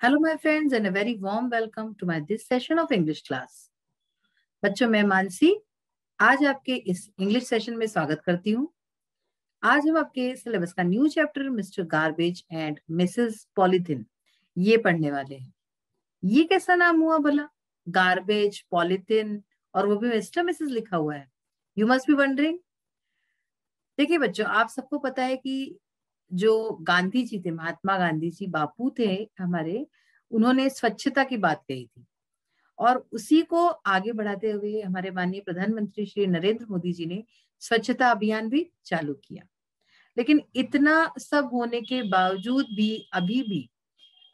Hello my friends and a very warm welcome to my this session of English class. बच्चों मैं मानसी आज आपके इस इंग्लिश सेशन में स्वागत करती हूँ। आज हम आपके सिलेबस का new chapter mister garbage and Mrs polythene ये पढ़ने वाले हैं। ये कैसा नाम हुआ भला, गार्बेज पॉलीथिन और वो भी मिस्टर मिसेस लिखा हुआ है। You must be wondering. देखिए बच्चों, आप सबको पता है कि जो गांधी जी थे, महात्मा गांधी जी बापू थे हमारे, उन्होंने स्वच्छता की बात कही थी और उसी को आगे बढ़ाते हुए हमारे माननीय प्रधानमंत्री श्री नरेंद्र मोदी जी ने स्वच्छता अभियान भी चालू किया। लेकिन इतना सब होने के बावजूद भी अभी भी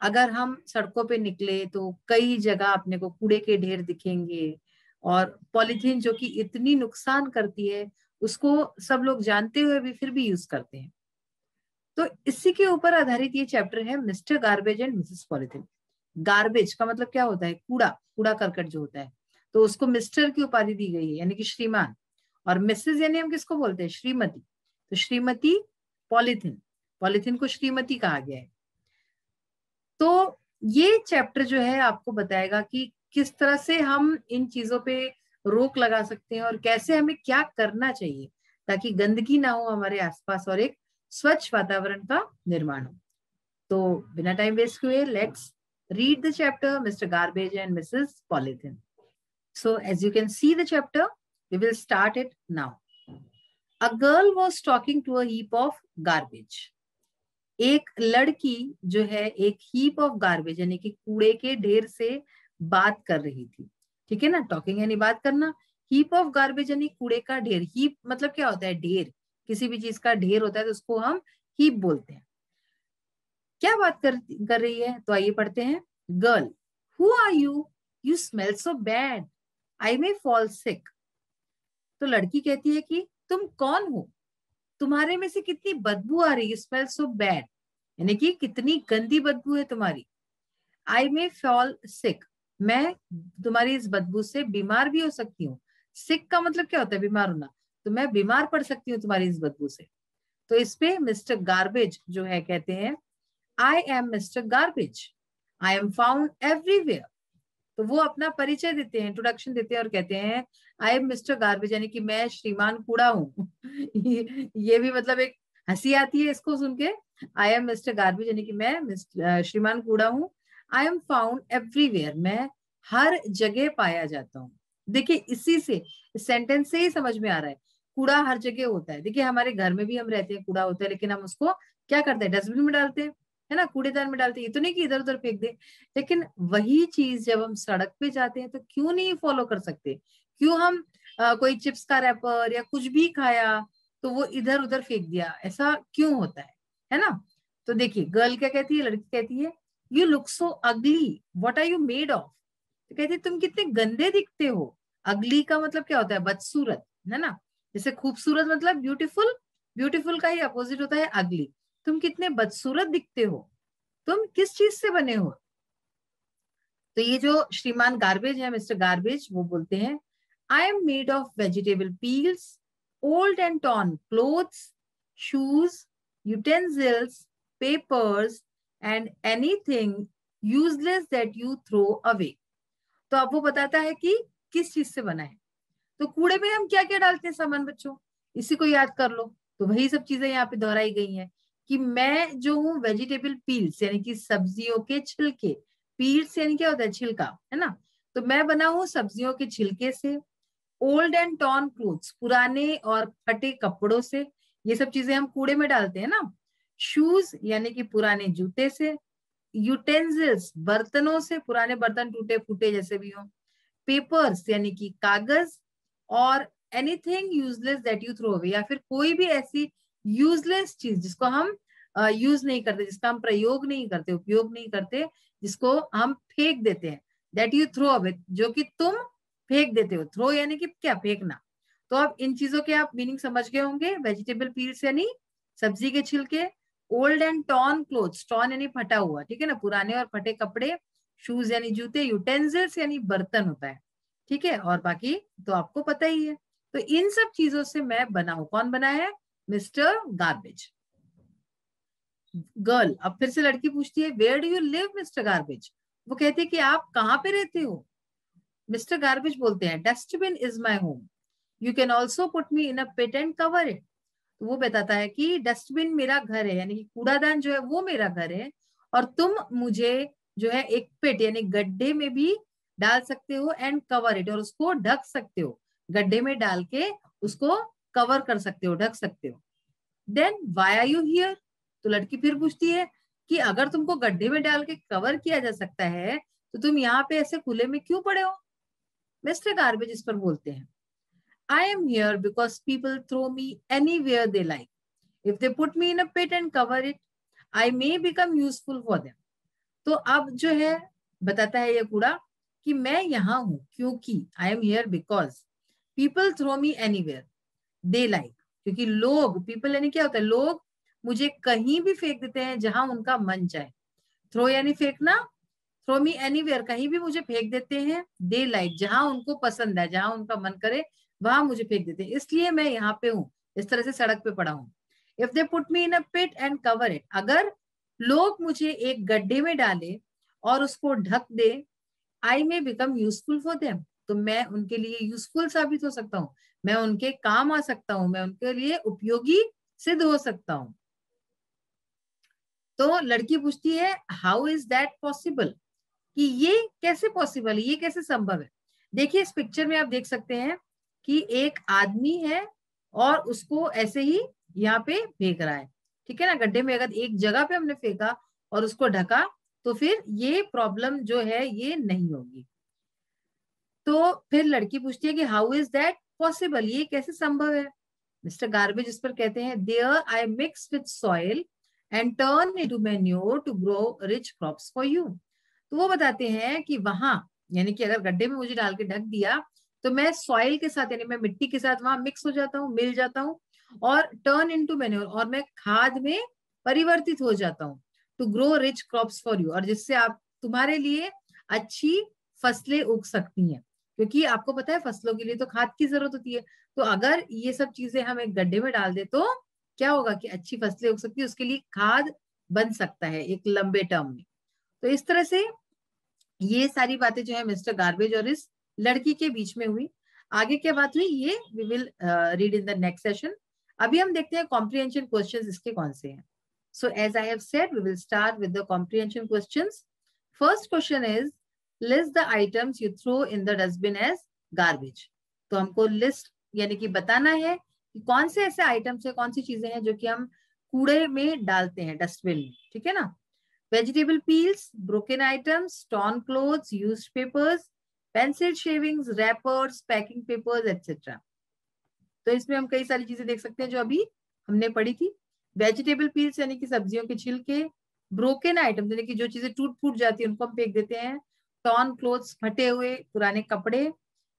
अगर हम सड़कों पे निकले तो कई जगह अपने को कूड़े के ढेर दिखेंगे और पॉलीथीन जो कि इतनी नुकसान करती है उसको सब लोग जानते हुए भी फिर भी यूज करते हैं। तो इसी के ऊपर आधारित ये चैप्टर है mister garbage and Mrs polythene. Garbage का मतलब क्या होता है? कूड़ा, कूड़ा करकट जो होता है, तो उसको मिस्टर की उपाधि दी गई है यानी कि श्रीमान। और मिसेस यानी हम किसको बोलते हैं? श्रीमती। तो श्रीमती पॉलीथिन, पॉलीथिन को श्रीमती कहा गया है। तो ये चैप्टर जो है आपको बताएगा कि किस तरह से हम इन चीजों पे रोक लगा सकते हैं और कैसे हमें क्या करना चाहिए ताकि गंदगी ना हो हमारे आसपास और एक स्वच्छ वातावरण का निर्माण हो। तो बिना टाइम वेस्ट हुए let's read the chapter Mr. Garbage and Mrs. Polythene. So as you can see the chapter, we will start it now. A girl was talking to a heap of garbage. एक लड़की जो है एक heap of garbage यानी कि कूड़े के ढेर से बात कर रही थी। ठीक है ना, टॉकिंग यानी बात करना, heap of garbage यानी कूड़े का ढेर। heap मतलब क्या होता है? ढेर, किसी भी चीज का ढेर होता है तो उसको हम heap बोलते हैं। क्या बात कर रही है? तो आइए पढ़ते हैं। Girl, who are you? You smell so bad, I may fall sick. तो लड़की कहती है कि तुम कौन हो? तुम्हारे में से कितनी बदबू आ रही है। स्मेल सो बैड यानी कि कितनी गंदी बदबू है तुम्हारी। आई मे फॉल सिक, मैं तुम्हारी इस बदबू से बीमार भी हो सकती हूँ। सिक का मतलब क्या होता है? बीमार होना। तो मैं बीमार पड़ सकती हूँ तुम्हारी इस बदबू से। तो इस पे मिस्टर गार्बेज जो है कहते हैं, I am Mr. Garbage. I am found everywhere. तो वो अपना परिचय देते हैं, इंट्रोडक्शन देते हैं और कहते हैं आई एम मिस्टर गार्बेज यानी कि मैं श्रीमान कूड़ा हूँ। ये भी मतलब एक हंसी आती है इसको सुन के। आई एम मिस्टर गार्बेज यानी कि मैं श्रीमान कूड़ा हूँ। आई एम फाउंड एवरीवेयर, मैं हर जगह पाया जाता हूँ। देखिए इसी से, सेंटेंस से ही समझ में आ रहा है कूड़ा हर जगह होता है। देखिए हमारे घर में भी हम रहते हैं, कूड़ा होता है, लेकिन हम उसको क्या करते हैं? डस्टबिन में डालते हैं, है ना, कूड़ेदान में डालते हैं। ये तो नहीं कि इधर उधर फेंक दे। लेकिन वही चीज जब हम सड़क पे जाते हैं तो क्यों नहीं फॉलो कर सकते? क्यों हम कोई चिप्स का रैपर या कुछ भी खाया तो वो इधर उधर फेंक दिया, ऐसा क्यों होता है ना? तो देखिए गर्ल क्या कहती है, लड़की कहती है, you look so ugly, what are you made of? तो कहती है तुम कितने गंदे दिखते हो। अगली का मतलब क्या होता है? बदसूरत, है ना। जैसे खूबसूरत मतलब ब्यूटीफुल, ब्यूटीफुल का ही अपोजिट होता है अगली। तुम कितने बदसूरत दिखते हो, तुम किस चीज से बने हो? तो ये जो श्रीमान गार्बेज है, मिस्टर गार्बेज, वो बोलते हैं I am made of vegetable peels, old and torn clothes, shoes, utensils, papers and anything useless that you throw away. तो अब वो बताता है कि किस चीज से बना है। तो कूड़े में हम क्या क्या डालते हैं सामान बच्चों, इसी को याद कर लो। तो वही सब चीजें यहाँ पे दोहराई गई हैं कि मैं जो हूँ वेजिटेबल पील्स यानी कि सब्जियों के छिलके, पील्स यानी क्या होता है? छिलका, है ना। तो मैं बना हूँ सब्जियों के छिलके से। ओल्ड एंड टॉर्न क्लोथ्स, पुराने और फटे कपड़ों से, ये सब चीजें हम कूड़े में डालते हैं ना। शूज यानी कि पुराने जूते से। यूटेंसिल्स, बर्तनों से, पुराने बर्तन टूटे फूटे जैसे भी हो। पेपर्स यानी कि कागज। और anything useless that you throw away, या फिर कोई भी ऐसी यूजलेस चीज जिसको हम यूज नहीं करते, जिसका हम प्रयोग नहीं करते, उपयोग नहीं करते, जिसको हम फेंक देते हैं। दैट यू थ्रो अवे, जो कि तुम फेंक देते हो। थ्रो यानी कि क्या? फेंकना। तो अब इन चीजों के आप मीनिंग समझ गए होंगे। वेजिटेबल पील्स यानी सब्जी के छिलके। Old and torn clothes, torn यानी फटा हुआ, ठीक है ना, पुराने और फटे कपड़े। शूज यानी जूते। यूटेंसिल्स यानी बर्तन होता है, ठीक है। और बाकी तो आपको पता ही है। तो इन सब चीजों से मैं बना हूं। कौन बना है? Mister garbage. गर्ल, अब फिर से लड़की पूछती है where do you live mister garbage. वो कहती है कि आप कहाँ पे रहते हो। मिस्टर गार्बेज बोलते हैं dustbin is my home, you can also put me in a pit and cover it. तो वो बताता है कि डस्टबिन मेरा घर है, यानी कि कूड़ादान जो है वो मेरा घर है, और तुम मुझे जो है एक पिट यानी गड्ढे में भी डाल सकते हो एंड कवर इट, और उसको ढक सकते हो, गड्ढे में डाल के उसको कवर कर सकते हो, ढक सकते हो। Then why are you here. तो लड़की फिर पूछती है कि अगर तुमको गड्ढे में डाल के कवर किया जा सकता है तो तुम यहाँ पे ऐसे खुले में क्यों पड़े हो। मिस्टर गार्बेज इस पर बोलते हैं I am here because people throw me anywhere they like. If they put me in a pit and cover it, I may become useful for them. तो अब जो है बताता है ये कूड़ा कि मैं यहाँ हूं क्योंकि I am here because people throw me anywhere they like. क्योंकि लोग, people यानी क्या होता है, लोग मुझे कहीं भी फेंक देते हैं जहां उनका मन चाहे। थ्रो यानी फेंकना, थ्रो मी एनीवेयर, कहीं भी मुझे फेंक देते हैं, दे लाइक जहां उनको पसंद है, जहां उनका मन करे वहां मुझे फेंक देते हैं, इसलिए मैं यहाँ पे हूँ, इस तरह से सड़क पे पड़ा हूँ। If they put me in a pit and cover it, अगर लोग मुझे एक गड्ढे में डाले और उसको ढक दे, I may become useful for them, तो मैं उनके लिए यूजफुल साबित हो सकता हूँ, मैं उनके काम आ सकता हूँ, मैं उनके लिए उपयोगी सिद्ध हो सकता हूँ। तो लड़की पूछती है हाउ इज दैट पॉसिबल, कि ये कैसे पॉसिबल है, ये कैसे संभव है। देखिए इस पिक्चर में आप देख सकते हैं कि एक आदमी है और उसको ऐसे ही यहाँ पे फेंक रहा है, ठीक है ना, गड्ढे में। अगर एक जगह पे हमने फेंका और उसको ढका तो फिर ये प्रॉब्लम जो है ये नहीं होगी। तो फिर लड़की पूछती है कि हाउ इज दैट पॉसिबल, ये कैसे संभव है। मिस्टर गार्बेज इस पर कहते हैं there I mix with soil and turn into manure to grow rich crops for you. तो वो बताते हैं कि वहां, यानी कि अगर गड्ढे में मुझे डाल के ढक दिया तो मैं सॉइल के साथ यानी मैं मिट्टी के साथ वहां मिक्स हो जाता हूँ, मिल जाता हूँ, और टर्न इनटू मैन्योर, और मैं खाद में परिवर्तित हो जाता हूँ, to grow rich crops for you, और जिससे आप तुम्हारे लिए अच्छी फसलें उग सकती हैं, क्योंकि आपको पता है फसलों के लिए तो खाद की जरूरत होती है। तो अगर ये सब चीजें हम एक गड्ढे में डाल दे तो क्या होगा कि अच्छी फसलें उग सकती है, उसके लिए खाद बन सकता है एक लंबे टर्म में। तो इस तरह से ये सारी बातें जो है मिस्टर गार्बेज और इस लड़की के बीच में हुई। आगे क्या बात हुई ये we will read in the next session. अभी हम देखते हैं कॉम्प्रिहेंशन क्वेश्चंस इसके कौन से हैं। So as I have said we will start with the comprehension questions. First question is list the items you throw in the dustbin as garbage. तो हमको लिस्ट यानी कि बताना है कि कौन से ऐसे आइटम्स है, कौन सी चीजें हैं जो कि हम कूड़े में डालते हैं, डस्टबिन में, ठीक है ना। Vegetable peels, broken items, torn clothes, used papers, pencil shavings, wrappers, packing papers, etc. तो इसमें हम कई सारी चीजें देख सकते हैं जो अभी हमने पढ़ी थी। वेजिटेबल पील्स यानी कि सब्जियों के छिलके, ब्रोकन आइटम्स यानी कि जो चीजें टूट फूट जाती है उनको हम फेंक देते हैं, टॉर्न क्लोथ्स फटे हुए पुराने कपड़े,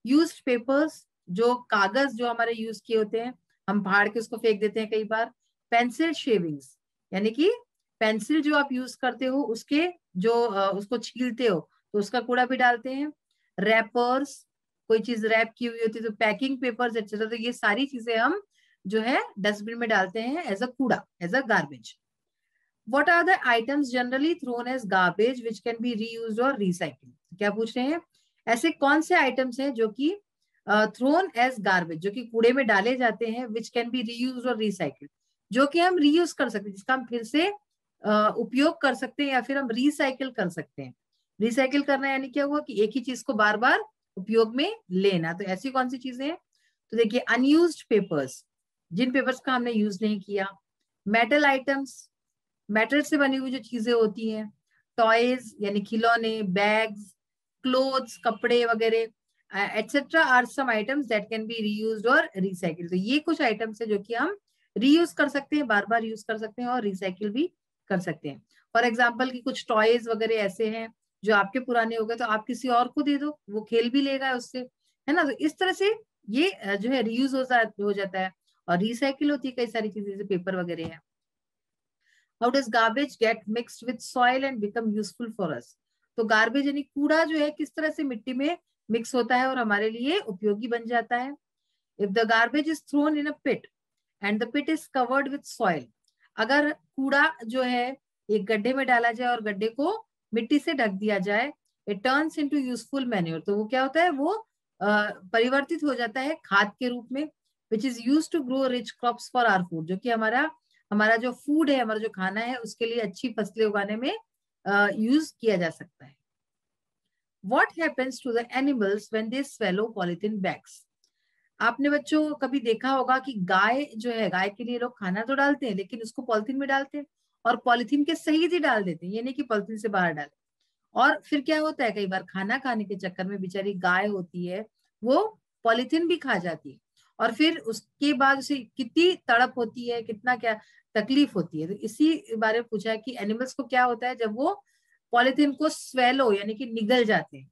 यूज्ड पेपर्स जो कागज जो हमारे यूज किए होते हैं हम फाड़ के उसको फेंक देते हैं कई बार, पेंसिल शेविंग्स यानी कि पेंसिल जो आप यूज करते हो उसके जो उसको छीलते हो तो उसका कूड़ा भी डालते हैं, रैपर्स कोई चीज रैप की हुई होती है तो पैकिंग पेपर्स एक्सेट्रा, तो ये सारी चीजें हम जो है डस्टबिन में डालते हैं एज अ कूड़ा, as a garbage. What are the items generally thrown as garbage which can be reused or recycled? क्या पूछ रहे हैं, ऐसे कौन से आइटम्स हैं जो कि थ्रोन एज गार्बेज, जो कि कूड़े में डाले जाते हैं, विच कैन बी रीयूज और रिसाइकिल, जो कि हम रीयूज कर सकते हैं, जिसका हम फिर से उपयोग कर सकते हैं या फिर हम रिसाइकिल कर सकते हैं। रिसाइकिल करना यानी क्या हुआ कि एक ही चीज को बार बार उपयोग में लेना। तो ऐसी कौन सी चीजें हैं, तो देखिए अनयूज्ड पेपर्स, जिन पेपर्स का हमने यूज नहीं किया, मेटल आइटम्स, मेटल से बनी हुई जो चीजें होती हैं, टॉयज यानी खिलौने, बैग्स, क्लोथ्स कपड़े वगैरह etcetera are some items that can be reused और रिसाइकिल। तो ये कुछ आइटम्स है जो कि हम रीयूज कर सकते हैं, बार बार यूज कर सकते हैं और रिसाइकिल भी कर सकते हैं। फॉर एग्जाम्पल की कुछ टॉयज वगैरह ऐसे हैं जो आपके पुराने हो गए तो आप किसी और को दे दो, वो खेल भी लेगा उससे, है ना। तो इस तरह से ये जो है रीयूज हो जाता है और रिसाइकिल होती है कई सारी चीजें जैसे पेपर वगैरह है। How does garbage get mixed with soil and become useful for us? तो गार्बेज यानी कूड़ा जो है किस तरह से मिट्टी में मिक्स होता है और हमारे लिए उपयोगी बन जाता है। If the garbage is thrown in a pit and the pit is covered with soil, अगर कूड़ा जो है एक गड्ढे में डाला जाए और गड्ढे को मिट्टी से ढक दिया जाए, it turns into useful manure, तो वो क्या होता है, वो परिवर्तित हो जाता है खाद के रूप में, which is use to grow rich crops for our food, जो कि हमारा जो फूड है, हमारा जो खाना है, उसके लिए अच्छी फसलें उगाने में यूज किया जा सकता है। What happens to the animals when they swallow polythene bags? आपने बच्चों कभी देखा होगा कि गाय जो है, गाय के लिए लोग खाना तो डालते हैं लेकिन उसको पॉलिथीन में डालते हैं, और पॉलिथीन के सही ही डाल देते हैं, ये नहीं कि पॉलिथीन से बाहर डाले। और फिर क्या होता है, कई बार खाना खाने के चक्कर में बेचारी गाय होती है, वो पॉलिथीन भी खा जाती है, और फिर उसके बाद उसे कितनी तड़प होती है, कितना क्या तकलीफ होती है। तो इसी बारे में पूछा है कि एनिमल्स को क्या होता है जब वो पॉलिथीन को स्वेलो यानी कि निगल जाते हैं।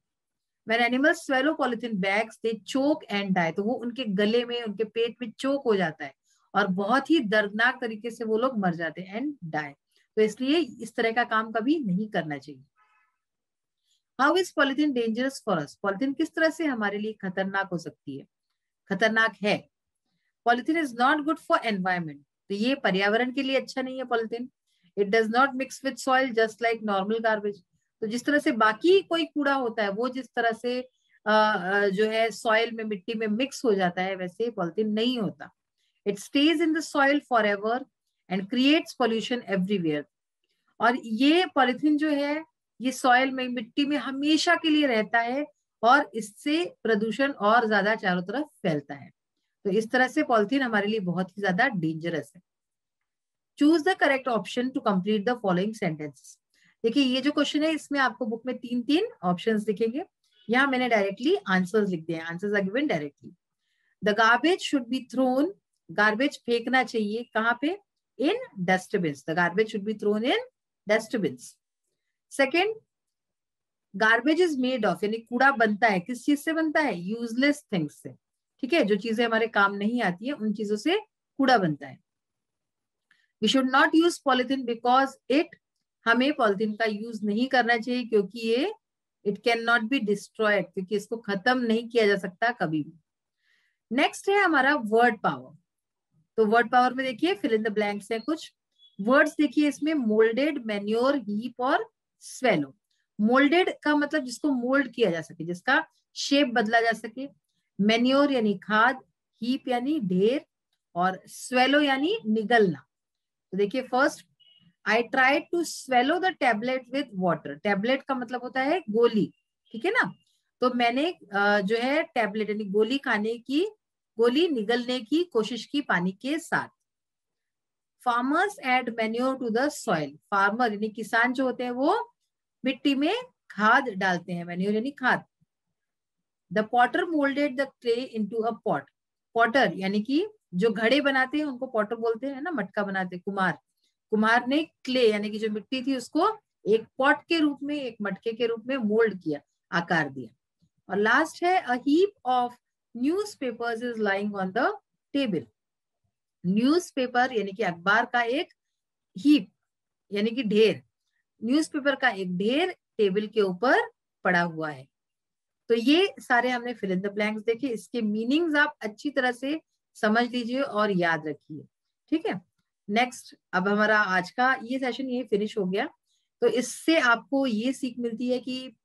When animals swallow polythene bags, they choke and die. तो वो उनके गले में, उनके पेट में चोक हो जाता है और बहुत ही दर्दनाक तरीके से वो लोग मर जाते हैं, एंड डाई। तो इसलिए इस तरह का काम कभी नहीं करना चाहिए। How is polythene dangerous for us? Polythene किस तरह से हमारे लिए खतरनाक हो सकती है, खतरनाक है? Polythene is not good for environment, तो ये पर्यावरण के लिए अच्छा नहीं है polythene. It does not mix with soil just like normal garbage, तो जिस तरह से बाकी कोई कूड़ा होता है वो जिस तरह से जो है सॉइल में, मिट्टी में मिक्स हो जाता है, वैसे पॉलिथीन नहीं होता। It stage in the soil for ever and creates pollution everywhere, और ये पॉलिथीन जो है ये सॉइल में, मिट्टी में हमेशा के लिए रहता है, और इससे प्रदूषण और ज्यादा चारों तरफ फैलता है। तो इस तरह से पॉलिथीन हमारे लिए बहुत ही ज्यादा डेंजरस है। Choose the correct option to complete the following sentences. देखिए ये जो क्वेश्चन है इसमें आपको बुक में 3 ऑप्शंस दिखेंगे, यहाँ मैंने डायरेक्टली आंसर्स लिख दिए हैं, answers are given directly. The garbage should be thrown, garbage फेंकना चाहिए कहाँ पे? In dustbins, the garbage should be thrown in dustbins. Second, garbage is made of, यानी कूड़ा बनता है, किस चीज से बनता है? यूजलेस थिंग्स से, ठीक है, जो चीजें हमारे काम नहीं आती है उन चीजों से कूड़ा बनता है। We should not use polythene because it, हमें पॉलिथीन का यूज नहीं करना चाहिए क्योंकि ये it can not be destroyed, क्योंकि इसको खत्म नहीं किया जा सकता कभी भी। नेक्स्ट है हमारा वर्ड पावर। तो वर्ड पावर में देखिए फिल इन द ब्लैंक्स है कुछ वर्ड्स, देखिए इसमें मोल्डेड, मैन्योर, हीप और स्वेलो। मोल्डेड का मतलब जिसको मोल्ड किया जा सके, जिसका शेप बदला जा सके। मैन्योर यानी खाद, हीप यानी ढेर, और स्वेलो यानी निगलना। तो देखिए first, I try to swallow the tablet with water. Tablet का मतलब होता है गोली, ठीक है ना, तो मैंने जो है टेबलेट यानी गोली खाने की, गोली निगलने की कोशिश की पानी के साथ। Farmers add manure to the soil, farmer यानी किसान जो होते हैं वो मिट्टी में खाद डालते हैं, मैन्योर यानी खाद। The Potter moulded the clay into a pot, Potter यानी कि जो घड़े बनाते हैं उनको पॉटर बोलते हैं ना, मटका बनाते हैं, कुम्हार, कुम्हार ने क्ले यानी कि जो मिट्टी थी उसको एक पॉट के रूप में, एक मटके के रूप में मोल्ड किया, आकार दिया। और लास्ट है a heap of newspapers is lying on the table. Newspaper यानी कि अखबार का एक हीप यानी कि ढेर, न्यूज़पेपर का एक ढेर टेबल के ऊपर पड़ा हुआ है। तो ये सारे हमने फिल इन द ब्लैंक्स देखे, इसके मीनिंग्स आप अच्छी तरह से समझ लीजिए और याद रखिए, ठीक है। नेक्स्ट, अब हमारा आज का ये सेशन ये फिनिश हो गया। तो इससे आपको ये सीख मिलती है कि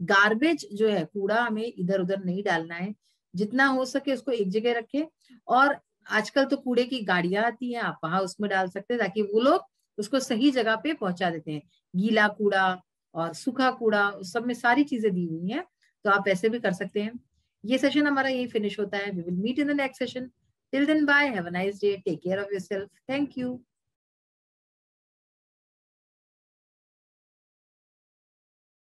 गार्बेज जो है, कूड़ा हमें इधर उधर नहीं डालना है, जितना हो सके उसको एक जगह रखें। और आजकल तो कूड़े की गाड़ियां आती हैं, आप वहां उसमें डाल सकते हैं ताकि वो लोग उसको सही जगह पे पहुंचा देते हैं। गीला कूड़ा और सूखा कूड़ा, उस सब में सारी चीजें दी हुई हैं, तो आप ऐसे भी कर सकते हैं। ये सेशन हमारा यही फिनिश होता है। We will meet in the next session. Till then bye, have a nice day, take care of yourself, thank you.